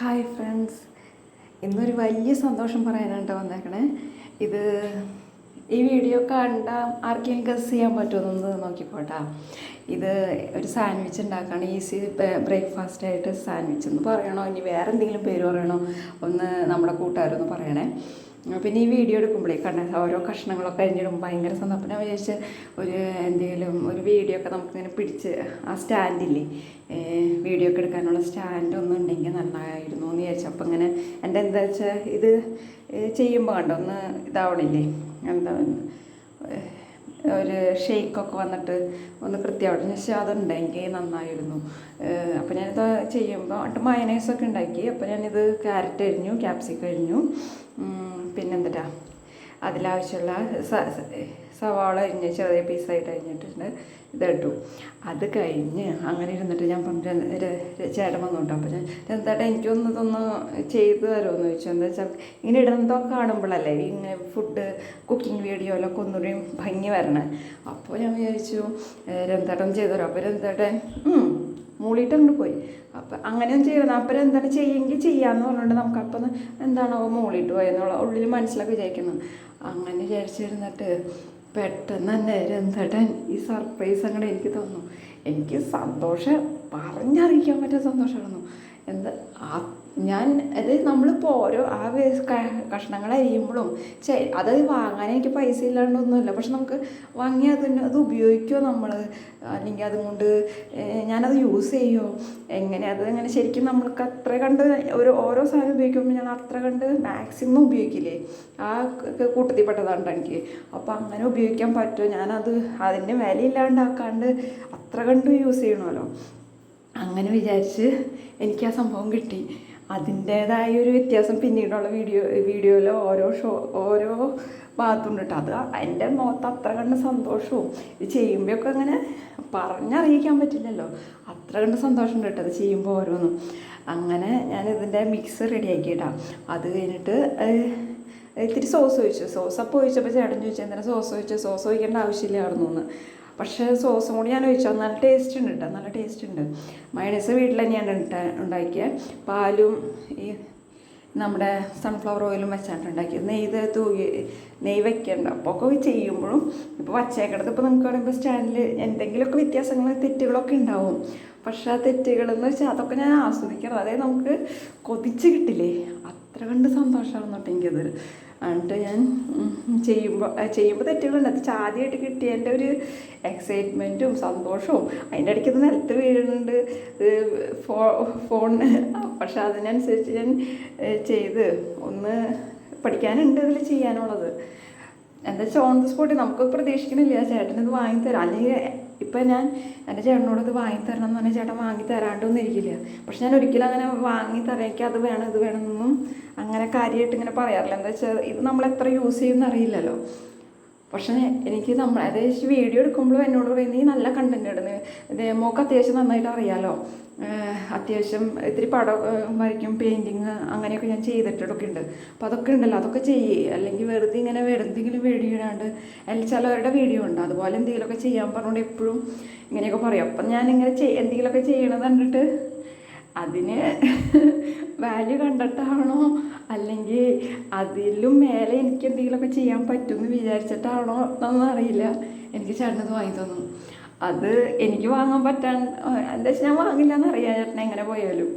Hi friends, ഇന്നൊരു വലിയ സന്തോഷം പറയാനായിട്ട് വന്നേക്കണേ. ഇത് ഈ വീഡിയോ കണ്ട ആർക്കെങ്കിലും ഗസ് ചെയ്യാൻ പറ്റുമെന്ന് നോക്കിക്കോട്ടാ. ഇത് ഒരു സാൻഡ്വിച്ച് ഉണ്ടാക്കുകയാണ്. ഈസി ബ്രേക്ക്ഫാസ്റ്റ് ആയിട്ട് സാൻഡ്വിച്ച് എന്ന് പറയണോ, ഇനി വേറെ എന്തെങ്കിലും പേര് പറയണോ ഒന്ന് നമ്മുടെ കൂട്ടുകാരൊന്ന് പറയണേ. പിന്നെ ഈ വീഡിയോ എടുക്കുമ്പോഴേ ഓരോ കഷ്ണങ്ങളൊക്കെ അരിഞ്ഞിടും ഭയങ്കര സന്തോഷം. അപ്പം ഞാൻ വിചാരിച്ച് എന്തെങ്കിലും ഒരു വീഡിയോ ഒക്കെ നമുക്കിങ്ങനെ പിടിച്ച് ആ സ്റ്റാൻഡില്ലേ, വീഡിയോ ഒക്കെ എടുക്കാനുള്ള സ്റ്റാൻഡ് ഒന്നും ഉണ്ടെങ്കിൽ നന്നായിരുന്നു എന്ന് വിചാരിച്ചു. അപ്പം ഇങ്ങനെ എൻ്റെ എന്താ വെച്ചാൽ ഇത് ചെയ്യുമ്പോൾ കണ്ടോ ഒന്ന് ഇതാവണില്ലേ, എന്താ ഒരു ഷെയ്ക്കൊക്കെ വന്നിട്ട് ഒന്ന് കൃത്യമായിട്ട് പക്ഷേ അതുണ്ടെങ്കിൽ നന്നായിരുന്നു. അപ്പോൾ ഞാനിത് ചെയ്യുമ്പോൾ മയനൈസൊക്കെ ഉണ്ടാക്കി. അപ്പോൾ ഞാനിത് ക്യാരറ്റ് അരിഞ്ഞു, ക്യാപ്സിക്കം അരിഞ്ഞു, പിന്നെന്താ അതിലാവശ്യമുള്ള സവാള അരിഞ്ഞ് ചെറിയ പീസായിട്ട് അരിഞ്ഞിട്ടുണ്ട്, ഇതിട്ടു. അത് കഴിഞ്ഞ് അങ്ങനെ ഇരുന്നിട്ട് ഞാൻ ചേട്ടൻ വന്നോട്ടോ. അപ്പോൾ ഞാൻ എന്താട്ടെ ഇതൊന്ന് ചെയ്തു തരുമെന്ന് ചോദിച്ചു. എന്താ വെച്ചാൽ ഇങ്ങനെ ഇടുന്നതൊക്കെ കാണുമ്പോഴല്ലേ ഇങ്ങനെ ഫുഡ് കുക്കിംഗ് വീഡിയോയിലൊക്കെ ഒന്നുകൂടി ഭംഗി വരണേ. അപ്പോൾ ഞാൻ വിചാരിച്ചു രന്തേട്ടൻ ചെയ്തു തരാം. അപ്പോൾ രന്തേട്ടൻ മൂളിയിട്ട് അങ്ങോട്ട് പോയി. അപ്പം അങ്ങനെയൊന്നും ചെയ്യണം. അപ്പം എന്താണ് ചെയ്യുമെങ്കിൽ ചെയ്യാമെന്ന് പറഞ്ഞിട്ട് നമുക്കപ്പം എന്താണോ മൂളിയിട്ട് പോയെന്നുള്ള ഉള്ളിൽ മനസ്സിലൊക്കെ വിചാരിക്കുന്നു. അങ്ങനെ വിചാരിച്ചിരുന്നിട്ട് പെട്ടെന്ന് തന്നെ രന്തേട്ടൻ ഈ സർപ്രൈസ് അങ്ങോട്ട് എനിക്ക് തന്നു. എനിക്ക് സന്തോഷം പറഞ്ഞറിയിക്കാൻ പറ്റിയ സന്തോഷമായിരുന്നു. എന്താ ഞാൻ അത് നമ്മളിപ്പോൾ ഓരോ കഷ്ണങ്ങൾ അരിയുമ്പോഴും അത് വാങ്ങാൻ എനിക്ക് പൈസ ഇല്ലാണ്ടൊന്നുമില്ല. പക്ഷെ നമുക്ക് വാങ്ങി അത് ഉപയോഗിക്കുമോ നമ്മൾ, അല്ലെങ്കിൽ അതുകൊണ്ട് ഞാനത് യൂസ് ചെയ്യുമോ, അങ്ങനെ ശരിക്കും നമ്മൾക്ക് അത്ര കണ്ട് ഓരോ സാധനം ഉപയോഗിക്കുമ്പോൾ ഞാൻ അത്ര കണ്ട് മാക്സിമം ഉപയോഗിക്കില്ലേ, ആ കൂട്ടത്തിൽ പെട്ടതാണ് എനിക്ക്. അപ്പോൾ അങ്ങനെ ഉപയോഗിക്കാൻ പറ്റുമോ, ഞാനത് അതിൻ്റെ വിലയില്ലാണ്ടാക്കാണ്ട് അത്ര കണ്ട് യൂസ് ചെയ്യണമല്ലോ. അങ്ങനെ വിചാരിച്ച് എനിക്ക് ആ സംഭവം കിട്ടി. അതിൻ്റേതായ ഒരു വ്യത്യാസം പിന്നീടുള്ള വീഡിയോയിൽ ഓരോ ഭാഗത്തുണ്ട് കേട്ടോ. അത് എൻ്റെ മുഖത്ത് അത്ര കണ്ട് സന്തോഷവും ഇത് ചെയ്യുമ്പോഴൊക്കെ അങ്ങനെ പറഞ്ഞറിയിക്കാൻ പറ്റില്ലല്ലോ, അത്ര കണ്ട് സന്തോഷം കേട്ടോ അത് ചെയ്യുമ്പോൾ ഓരോന്നും. അങ്ങനെ ഞാൻ ഇതിൻ്റെ മിക്സ് റെഡിയാക്കിയിട്ടാണ്. അത് കഴിഞ്ഞിട്ട് ഇത്തിരി സോസ് ഒഴിച്ചു. അപ്പോൾ ഒഴിച്ചപ്പോൾ ചേട്ടൻ ചോദിച്ചു എന്തിനാ സോസ് ഒഴിച്ചു, സോസ് ഒഴിക്കേണ്ട ആവശ്യമില്ലായിരുന്നു എന്ന്. പക്ഷേ സോസും കൂടി ഞാൻ ഒഴിച്ചാൽ നല്ല ടേസ്റ്റ് ഉണ്ട് കേട്ടോ, നല്ല ടേസ്റ്റ് ഉണ്ട്. മയണൈസ് വീട്ടിൽ തന്നെയാണ് ഉണ്ടാക്കിയത്. പാലും ഈ നമ്മുടെ സൺഫ്ലവർ ഓയിലും വെച്ചാണ് ഉണ്ടാക്കിയത്. നെയ്യ് വെക്കേണ്ട. അപ്പോൾ ഒക്കെ ചെയ്യുമ്പോഴും ഇപ്പോൾ വച്ചേക്കണത് ഇപ്പോൾ നമുക്ക് പറയുമ്പോൾ സ്റ്റാൻഡിൽ എന്തെങ്കിലുമൊക്കെ വ്യത്യാസങ്ങൾ തെറ്റുകളൊക്കെ ഉണ്ടാവും. പക്ഷേ ആ തെറ്റുകളെന്ന് വെച്ചാൽ അതൊക്കെ ഞാൻ ആസ്വദിക്കണം. അതായത് നമുക്ക് കൊതിച്ച് കിട്ടില്ലേ, അത്ര കണ്ട് സന്തോഷമാണെന്ന് കേട്ടോ എനിക്കത്. എന്നിട്ട് ഞാൻ ചെയ്യുമ്പോൾ തെറ്റുകളുണ്ട്. അത് ആദ്യമായിട്ട് കിട്ടിയതിൻ്റെ ഒരു എക്സൈറ്റ്മെൻറ്റും സന്തോഷവും, അതിൻ്റെ ഇടയ്ക്ക് ഇത് നിലത്ത് വീഴുന്നുണ്ട് ഫോൺ. പക്ഷെ അതിനനുസരിച്ച് ഞാൻ ചെയ്ത് ഒന്ന് പഠിക്കാനുണ്ട് ഇതിൽ ചെയ്യാനുള്ളത്. എന്താ വെച്ചാൽ ഓൺ ദ സ്പോട്ടിൽ നമുക്ക് പ്രതീക്ഷിക്കണില്ല ചേട്ടനിത് വാങ്ങിത്തരാം, അല്ലെങ്കിൽ ഇപ്പം ഞാൻ എൻ്റെ ചേട്ടനോട് ഇത് വാങ്ങിത്തരണം എന്ന് പറഞ്ഞാൽ ചേട്ടൻ വാങ്ങി തരാണ്ടൊന്നും ഇരിക്കില്ല. പക്ഷെ ഞാൻ ഒരിക്കലും അങ്ങനെ വാങ്ങിത്തരാം, എനിക്ക് അത് വേണം ഇത് വേണമെന്നൊന്നും അങ്ങനെ കാര്യമായിട്ട് ഇങ്ങനെ പറയാറില്ല. എന്താ വെച്ചാൽ ഇത് നമ്മളെത്ര യൂസ് ചെയ്യുമെന്ന് അറിയില്ലല്ലോ. പക്ഷേ എനിക്ക് അതായത് വീഡിയോ എടുക്കുമ്പോഴും എന്നോട് പറയും നീ നല്ല കണ്ടൻറ് ഇടുന്നത്, മോൾക്ക് അത്യാവശ്യം നന്നായിട്ട് അറിയാമല്ലോ, അത്യാവശ്യം ഇത്തിരി പടം വരയ്ക്കും, പെയിൻറ്റിങ് അങ്ങനെയൊക്കെ ഞാൻ ചെയ്തിട്ടൊക്കെ ഉണ്ട്. അപ്പോൾ അതൊക്കെ ഉണ്ടല്ലോ, അതൊക്കെ ചെയ്യേ, അല്ലെങ്കിൽ വെറുതെ ഇങ്ങനെ എന്തെങ്കിലും വീഡിയോ ഇടാണ്ട് ചിലവരുടെ വീഡിയോ ഉണ്ട് അതുപോലെ എന്തെങ്കിലുമൊക്കെ ചെയ്യാൻ പറഞ്ഞുകൊണ്ട് എപ്പോഴും ഇങ്ങനെയൊക്കെ പറയും. അപ്പം ഞാനിങ്ങനെ എന്തെങ്കിലുമൊക്കെ ചെയ്യണത് കണ്ടിട്ട് അതിന് വാല്യൂ കണ്ടിട്ടാണോ അല്ലെങ്കിൽ അതിലും മേലെ എനിക്ക് എന്തെങ്കിലുമൊക്കെ ചെയ്യാൻ പറ്റുമെന്ന് വിചാരിച്ചിട്ടാണോ എന്നൊന്നും അറിയില്ല, എനിക്ക് ചേട്ടനത് വാങ്ങി തന്നു. അത് എനിക്ക് വാങ്ങാൻ പറ്റാൻ എന്താ വെച്ചാൽ ഞാൻ വാങ്ങില്ല എന്നറിയാം ചേട്ടൻ എങ്ങനെ പോയാലും.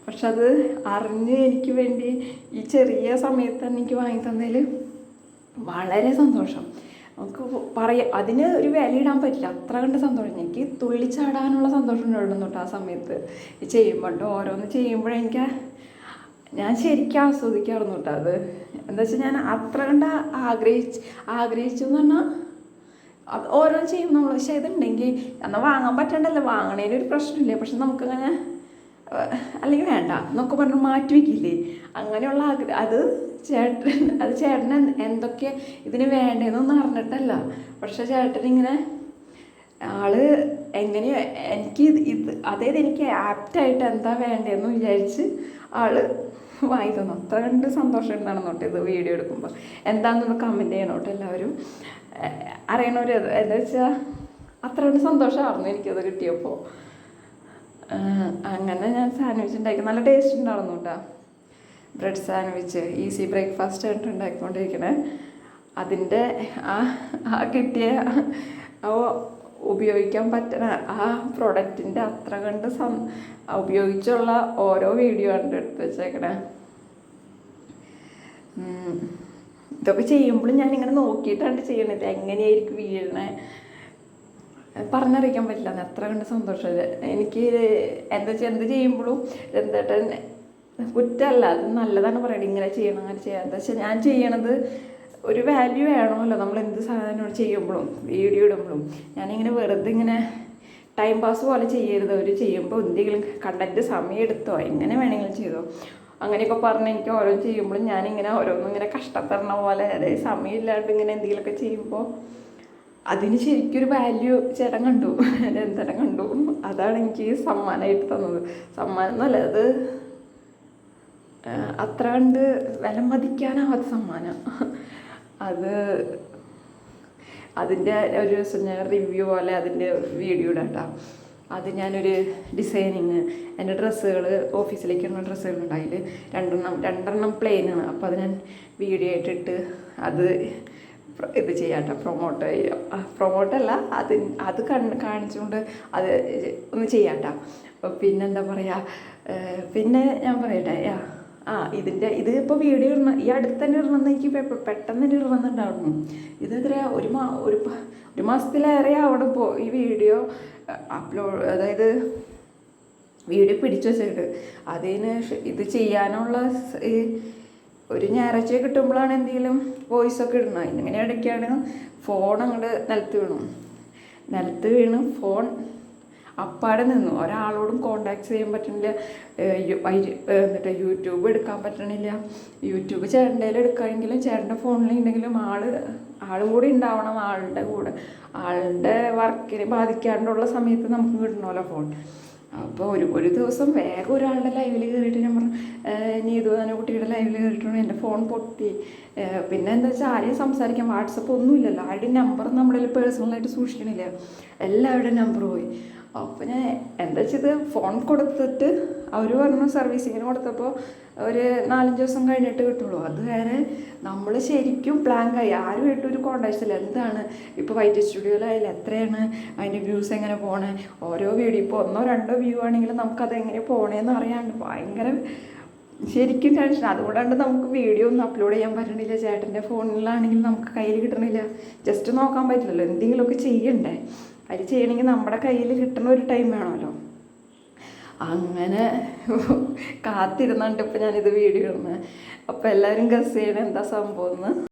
പക്ഷെ അത് അറിഞ്ഞ് എനിക്ക് വേണ്ടി ഈ ചെറിയ സമയത്ത് തന്നെ എനിക്ക് വാങ്ങി തന്നതിൽ വളരെ സന്തോഷം. നമുക്ക് അതിന് ഒരു വിലയിടാൻ പറ്റില്ല, അത്ര കണ്ട് സന്തോഷം. എനിക്ക് തുള്ളിച്ചാടാനുള്ള സന്തോഷം ഉണ്ടായിരുന്നു കേട്ടോ ആ സമയത്ത് ചെയ്യുമ്പോൾ. ഓരോന്ന് ചെയ്യുമ്പോഴെനിക്ക് ഞാൻ ശരിക്കും ആസ്വദിക്കാറുണ്ട് കേട്ടോ അത്. എന്താ വെച്ചാൽ ഞാൻ അത്ര കണ്ട് ആഗ്രഹിച്ചു എന്ന് പറഞ്ഞാൽ അത് ഓരോന്ന് ചെയ്യും നമ്മൾ. പക്ഷേ ഇതുണ്ടെങ്കിൽ എന്നാൽ വാങ്ങാൻ പറ്റണ്ടല്ലോ, വാങ്ങണേലൊരു പ്രശ്നമില്ല. പക്ഷെ നമുക്കങ്ങനെ അല്ലെങ്കിൽ വേണ്ട എന്നൊക്കെ പറഞ്ഞ് മാറ്റി വയ്ക്കില്ലേ, അങ്ങനെയുള്ള അത് ചേട്ടന് എന്തൊക്കെ ഇതിന് വേണ്ടതെന്നൊന്നും അറിഞ്ഞിട്ടല്ല. പക്ഷെ ചേട്ടനിങ്ങനെ എങ്ങനെയോ എനിക്ക് അതായത് എനിക്ക് ആപ്റ്റായിട്ട് എന്താ വേണ്ടതെന്ന് വിചാരിച്ച് വാങ്ങി തന്നു. അത്ര കണ്ട് സന്തോഷം ഉണ്ടാണെന്നോട്ടെ ഇത് വീഡിയോ എടുക്കുമ്പോൾ. എന്താണെന്നൊന്ന് കമൻറ്റ് ചെയ്യണോട്ടെ എല്ലാവരും, അറിയണവർ. എന്താ വെച്ചാൽ അത്ര കണ്ട് സന്തോഷമായിരുന്നു എനിക്കത് കിട്ടിയപ്പോൾ. അങ്ങനെ ഞാൻ സാൻഡ്വിച്ച് ഉണ്ടാക്കി, നല്ല ടേസ്റ്റ് ഉണ്ടായിരുന്നു കേട്ടോ. ബ്രെഡ് സാൻഡ്വിച്ച് ഈസി ബ്രേക്ക്ഫാസ്റ്റ് ആയിട്ട് ഉണ്ടാക്കിക്കൊണ്ടിരിക്കണേ. അതിൻ്റെ ആ കിട്ടിയ ഉപയോഗിക്കാൻ പറ്റുന്ന ആ പ്രൊഡക്റ്റിൻ്റെ അത്ര കണ്ട് ഉപയോഗിച്ചുള്ള ഓരോ വീഡിയോ ആണ് എടുത്ത് വെച്ചേക്കണേ. ഇതൊക്കെ ചെയ്യുമ്പോഴും ഞാനിങ്ങനെ നോക്കിയിട്ടാണ് ചെയ്യണത്, എങ്ങനെയായിരിക്കും വീഴണേ പറഞ്ഞറിയിക്കാൻ പറ്റില്ല. അത്ര കണ്ട് സന്തോഷമില്ല എനിക്ക്. എന്താ വെച്ചാൽ എന്ത് ചെയ്യുമ്പോഴും എന്തേട്ടൻ കുറ്റമല്ല, അത് നല്ലതാണ് പറയണത്, ഇങ്ങനെ ചെയ്യണം അങ്ങനെ ചെയ്യാം. എന്താ വെച്ചാൽ ഞാൻ ചെയ്യണത് ഒരു വാല്യൂ വേണമല്ലോ നമ്മൾ എന്ത് സാധനം ചെയ്യുമ്പോഴും വീഡിയോ ഇടുമ്പോഴും. ഞാനിങ്ങനെ വെറുതെ ഇങ്ങനെ ടൈം പാസ് പോലെ ചെയ്യരുത്. അവർ ചെയ്യുമ്പോൾ എന്തെങ്കിലും കണ്ടൻറ്റ് സമയം എടുത്തോ എങ്ങനെ വേണമെങ്കിലും ചെയ്തോ അങ്ങനെയൊക്കെ പറഞ്ഞ് എനിക്ക് ഓരോ ചെയ്യുമ്പോഴും ഞാനിങ്ങനെ ഓരോന്നും ഇങ്ങനെ കഷ്ടപ്പെടണ പോലെ, അതായത് സമയമില്ലാണ്ട് ഇങ്ങനെ എന്തെങ്കിലുമൊക്കെ ചെയ്യുമ്പോൾ അതിന് ശരിക്കൊരു വാല്യൂ ചേട്ടൻ കണ്ടു, എന്തേട്ടൻ കണ്ടു. അതാണ് എനിക്ക് സമ്മാനമായിട്ട് തന്നത്. സമ്മാനം എന്നല്ല, അത് അത്ര കണ്ട് വില മതിക്കാനാവാത്ത സമ്മാനം. അതിൻ്റെ ഒരു ദിവസം ഞാൻ റിവ്യൂ പോലെ അതിൻ്റെ വീഡിയോ ഇടാട്ടോ. അത് ഞാനൊരു ഡിസൈനിങ്, എൻ്റെ ഡ്രസ്സുകൾ ഓഫീസിലേക്കുള്ള ഡ്രസ്സുകളുണ്ട്, അതിൽ രണ്ടെണ്ണം പ്ലെയിനാണ്. അപ്പോൾ അത് ഞാൻ വീഡിയോ ആയിട്ടിട്ട് അത് ഇത് ചെയ്യാട്ടോ, പ്രൊമോട്ടല്ല, അത് കാണിച്ചുകൊണ്ട് അത് ഒന്ന് ചെയ്യാട്ടോ. പിന്നെന്താ പറയുക, പിന്നെ ഞാൻ പറയട്ടെ, ഇത് ഇപ്പോൾ വീഡിയോ ഇടണം, ഈ അടുത്ത് തന്നെ ഇടണമെന്ന് എനിക്ക് പെട്ടെന്ന് തന്നെ ഇടണമെന്നുണ്ടായിരുന്നു. ഇതെത്ര ഒരു മാസത്തിലേറെ അവിടെ ഈ വീഡിയോ അപ്ലോഡ്, അതായത് വീഡിയോ പിടിച്ചു വെച്ചിട്ട് അതിന് ഇത് ചെയ്യാനുള്ള ഒരു ഞായറാഴ്ച കിട്ടുമ്പോഴാണ് എന്തെങ്കിലും വോയിസൊക്കെ ഇടണം. ഇങ്ങനെ ഇടയ്ക്കാണ് ഫോൺ അങ്ങോട്ട് നിലത്ത് വീണ് ഫോൺ അപ്പാടെ നിന്നു. ഒരാളോടും കോണ്ടാക്ട് ചെയ്യാൻ പറ്റണില്ല. എന്നിട്ട് യൂട്യൂബ് എടുക്കാൻ പറ്റണില്ല. യൂട്യൂബ് ചേട്ടൻ്റെ എടുക്കുകയാണെങ്കിലും ചേട്ടൻ്റെ ഫോണിലുണ്ടെങ്കിലും ആളും കൂടി ഉണ്ടാവണം. ആളുടെ വർക്കിനെ ബാധിക്കാണ്ടുള്ള സമയത്ത് നമുക്ക് കിട്ടണമല്ലോ ഫോൺ. അപ്പോൾ ഒരു ദിവസം വേഗം ഒരാളുടെ ലൈവിൽ കയറിയിട്ട് ഞാൻ പറഞ്ഞു, നീതു തന്നെ കുട്ടിയുടെ ലൈവിൽ കയറിയിട്ടുണ്ട്, എൻ്റെ ഫോൺ പൊട്ടി. പിന്നെ എന്താ വെച്ചാൽ ആരെയും സംസാരിക്കാൻ വാട്സപ്പ് ഒന്നുമില്ലല്ലോ, ആരുടെ നമ്പർ നമ്മളിൽ പേഴ്സണലായിട്ട് സൂക്ഷിക്കണില്ല, എല്ലാവരുടെയും നമ്പർ പോയി. അപ്പോൾ ഞാൻ എന്താ വെച്ചത് ഫോൺ കൊടുത്തിട്ട് അവർ പറഞ്ഞു സർവീസിങ്ങിന് കൊടുത്തപ്പോൾ ഒരു 4-5 ദിവസം കഴിഞ്ഞിട്ട് കിട്ടുള്ളൂ. അതുവരെ നമ്മൾ ശരിക്കും ബ്ലാങ്കായി, ആരുമായിട്ട് ഒരു കോണ്ടാക്ട്സ് ഇല്ല. എന്താണ് ഇപ്പോൾ വൈറ്റ് സ്റ്റുഡിയോയിലായാലും എത്രയാണ് അതിൻ്റെ വ്യൂസ് എങ്ങനെ പോണേ, ഓരോ വീഡിയോ ഇപ്പോൾ 1-2 വ്യൂ ആണെങ്കിലും നമുക്കത് എങ്ങനെ പോണേന്ന് അറിയാണ്ട് ഭയങ്കര ശരിക്കും ടെൻഷൻ. അതുകൊണ്ടാണ്ട് നമുക്ക് വീഡിയോ ഒന്നും അപ്ലോഡ് ചെയ്യാൻ പറ്റണില്ല. ചേട്ടൻ്റെ ഫോണിലാണെങ്കിൽ നമുക്ക് കയ്യിൽ കിട്ടണില്ല, ജസ്റ്റ് നോക്കാൻ പറ്റില്ലല്ലോ, എന്തെങ്കിലുമൊക്കെ ചെയ്യണ്ടേ. അത് ചെയ്യണമെങ്കിൽ നമ്മുടെ കയ്യിൽ കിട്ടുന്ന ഒരു ടൈം വേണമല്ലോ. അങ്ങനെ കാത്തിരുന്നുണ്ട് ഇപ്പോൾ ഞാനിത് വീഡിയോ ഇടുന്നത്. അപ്പോൾ എല്ലാവരും ഗസ് ചെയ്യണം എന്താ സംഭവം എന്ന്.